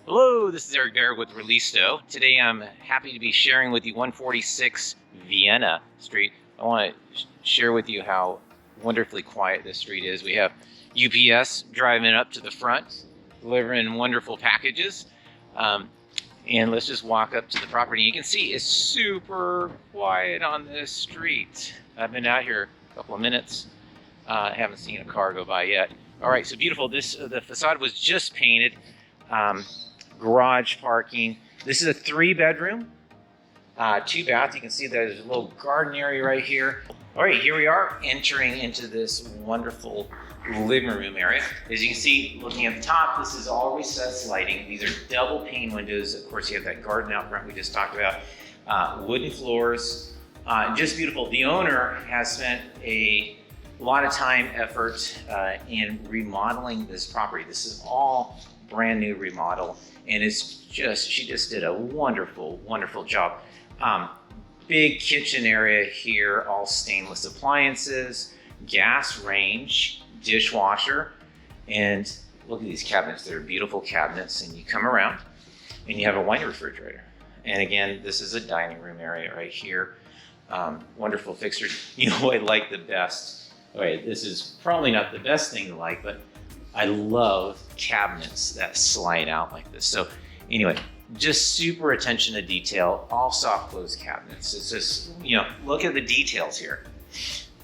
Hello, this is Eric Bear with ReLISTO. Today I'm happy to be sharing with you 146 Vienna Street. I want to share with you how wonderfully quiet this street is. We have UPS driving up to the front, delivering wonderful packages. And let's just walk up to the property. You can see it's super quiet on this street. I've been out here a couple of minutes. I haven't seen a car go by yet. All right, so beautiful. The facade was just painted. Garage parking. This is a 3-bedroom, 2 bath. You can see there's a little garden area right here. All right, here we are entering into this wonderful living room area. As you can see, looking at the top, this is all recessed lighting. These are double pane windows. Of course, you have that garden out front we just talked about. Wooden floors, just beautiful. The owner has spent a lot of time, effort in remodeling this property. This is all brand new remodel, and she just did a wonderful, wonderful job. Big kitchen area here, all stainless appliances, gas range, dishwasher, and look at these cabinets. They're beautiful cabinets, and you come around and you have a wine refrigerator. And again, this is a dining room area right here. Wonderful fixtures. You know what I like the best? Okay, this is probably not the best thing to like, but I love cabinets that slide out like this. So anyway, just super attention to detail, all soft close cabinets. It's just, look at the details here.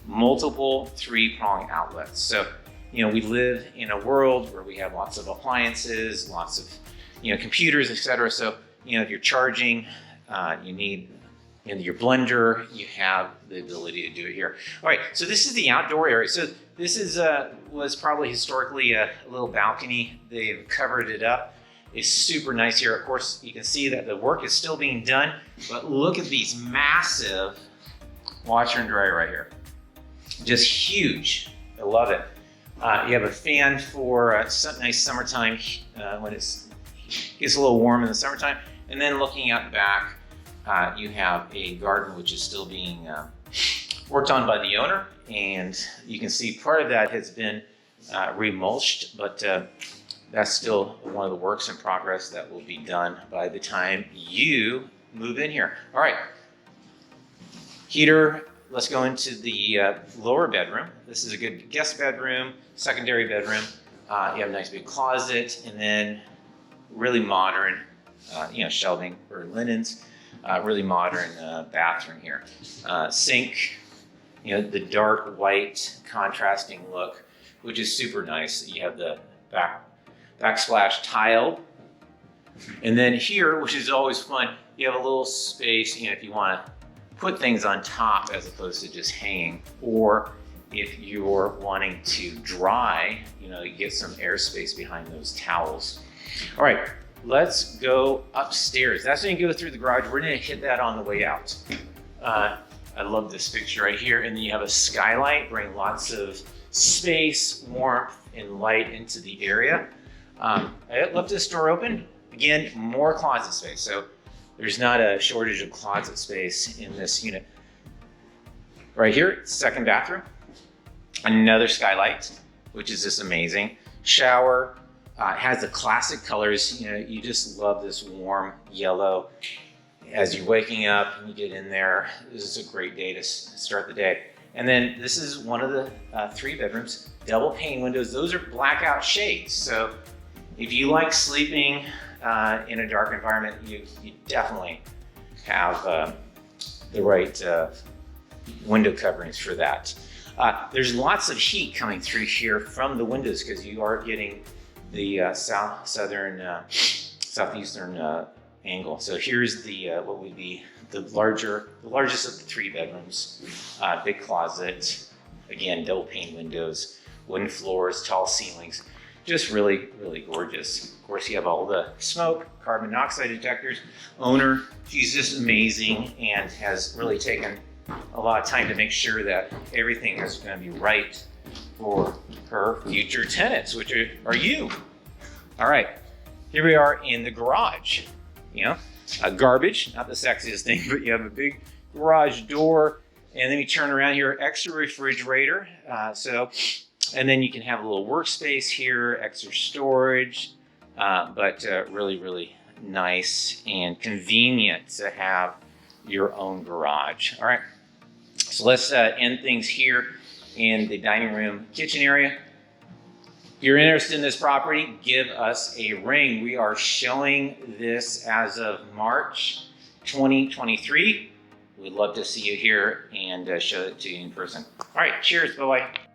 Multiple 3-prong outlets. So, we live in a world where we have lots of appliances, lots of, computers, etc. So, if you're charging, you need your blender, you have the ability to do it here. All right, so this is the outdoor area. So this was probably historically a little balcony. They've covered it up. It's super nice here. Of course, you can see that the work is still being done, but look at these massive washer and dryer right here. Just huge. I love it. You have a fan for nice summertime when it gets a little warm in the summertime. And then looking out the back, you have a garden which is still being worked on by the owner, and you can see part of that has been remulched, but that's still one of the works in progress that will be done by the time you move in here. All right, heater. Let's go into the lower bedroom. This is a good guest bedroom, secondary bedroom. You have a nice big closet, and then really modern, shelving for linens. Really modern bathroom here. Sink, the dark white contrasting look, which is super nice. You have the backsplash tile. And then here, which is always fun, you have a little space, if you want to put things on top as opposed to just hanging, or if you're wanting to dry, you get some airspace behind those towels. All right. Let's go upstairs. That's when you go through the garage. We're gonna hit that on the way out. I love this picture right here. And then you have a skylight, bring lots of space, warmth, and light into the area. I left this door open. Again, more closet space. So there's not a shortage of closet space in this unit. Right here, second bathroom. Another skylight, which is just amazing. Shower. It has the classic colors. You just love this warm yellow. As you're waking up and you get in there, this is a great day to start the day. And then this is one of the 3 bedrooms, double pane windows. Those are blackout shades. So if you like sleeping in a dark environment, you definitely have the right window coverings for that. There's lots of heat coming through here from the windows because you are getting the southeastern angle. So here's the what would be the largest of the 3 bedrooms. Big closet, again double pane windows, wooden floors, tall ceilings, just really, really gorgeous. Of course, you have all the smoke, carbon monoxide detectors. Owner, she's just amazing and has really taken a lot of time to make sure that everything is going to be right for her future tenants, which are you. All right, here we are in the garage. Garbage, not the sexiest thing, but you have a big garage door, and then you turn around here, extra refrigerator. And then you can have a little workspace here, extra storage, but really, really nice and convenient to have your own garage. All right, so let's end things here in the dining room kitchen area. If you're interested in this property, give us a ring. We are showing this as of March 2023. We'd love to see you here and show it to you in person. All right, cheers, bye-bye.